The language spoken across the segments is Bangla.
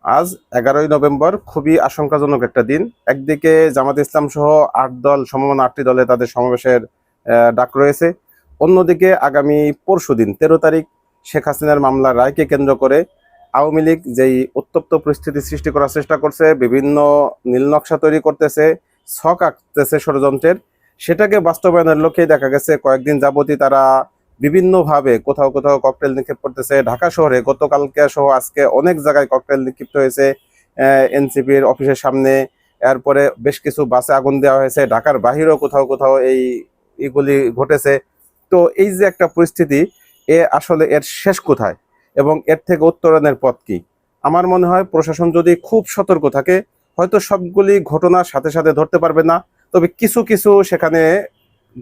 আজ 11ই নভেম্বর খুবই আশঙ্কাজনক একটা দিন। একদিকে জামাত ইসলাম সহ ৮ দল, সমমনা ৮টি দলে তাদের সমাবেশের ডাক রয়েছে। অন্যদিকে আগামী পরশুদিন 13 তারিখ শেখ হাসিনার মামলার রায়কে কেন্দ্র করে আওয়ামী লীগ যেই উত্তপ্ত পরিস্থিতি সৃষ্টি করার চেষ্টা করছে, বিভিন্ন নীলনকশা তৈরি করতেছে, ছক আঁকতেছে ষড়যন্ত্রের, সেটাকে বাস্তবায়নের লক্ষ্যে দেখা গেছে কয়েকদিন যাবতই তারা বিভিন্নভাবে কোথাও কোথাও ককটেল নিক্ষেপ করতেছে। ঢাকা শহরে গতকালকে সহ আজকে অনেক জায়গায় ককটেল নিক্ষিপ্ত হয়েছে, এনসিপির অফিসের সামনে। এরপরে বেশ কিছু বাসে আগুন দেওয়া হয়েছে। ঢাকার বাহিরেও কোথাও কোথাও এইগুলি ঘটেছে। তো এই যে একটা পরিস্থিতি, আসলে এর শেষ কোথায় এবং এর থেকে উত্তরণের পথ কি? আমার মনে হয় প্রশাসন যদি খুব সতর্ক থাকে, হয়তো সবগুলি ঘটনার সাথে সাথে ধরতে পারবে না, তবে কিছু কিছু সেখানে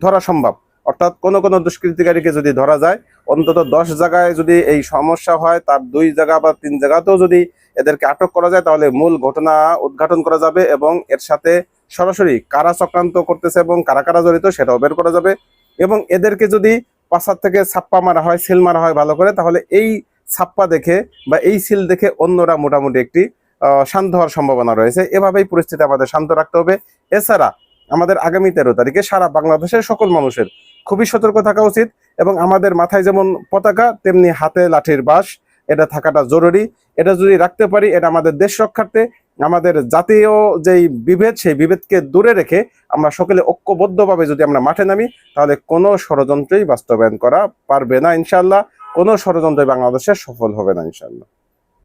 ধরা সম্ভব। অর্থাৎ কোনো কোনো দুষ্কৃতিকারীকে যদি ধরা যায়, অন্তত 10 জায়গায় যদি এই সমস্যা হয়, তার 2 জায়গা বা 3 জায়গাতেও যদি এদেরকে আটক করা যায়, তাহলে মূল ঘটনা উদ্ঘাটন করা যাবে এবং এর সাথে সরাসরি কারা চক্রান্ত করতেছে এবং কারা কারা জড়িত সেটাও বের করা যাবে। এবং এদেরকে যদি পাশার থেকে ছাপ্পা মারা হয়, সিল মারা হয় ভালো করে, তাহলে এই ছাপ্পা দেখে বা এই সিল দেখে অন্যরা মোটামুটি একটি শান্ত হওয়ার সম্ভাবনা রয়েছে। এভাবেই পরিস্থিতি আমাদের শান্ত রাখতে হবে। এছাড়া আমাদের আগামী 13 তারিখে সারা বাংলাদেশের সকল মানুষের খুবই সতর্ক থাকা উচিত এবং আমাদের মাথায় যেমন পতাকা, তেমনি হাতে লাঠির বাঁশ, এটা থাকাটা জরুরি। এটা যদি রাখতে পারি, এটা আমাদের দেশ রক্ষার্থে, আমাদের জাতীয় যেই বিভেদ, সেই বিভেদকে দূরে রেখে আমরা সকলে ঐক্যবদ্ধভাবে যদি আমরা মাঠে নামি, তাহলে কোনো ষড়যন্ত্রই বাস্তবায়ন করা পারবে না ইনশাল্লাহ। কোনো ষড়যন্ত্রই বাংলাদেশে সফল হবে না ইনশাল্লাহ।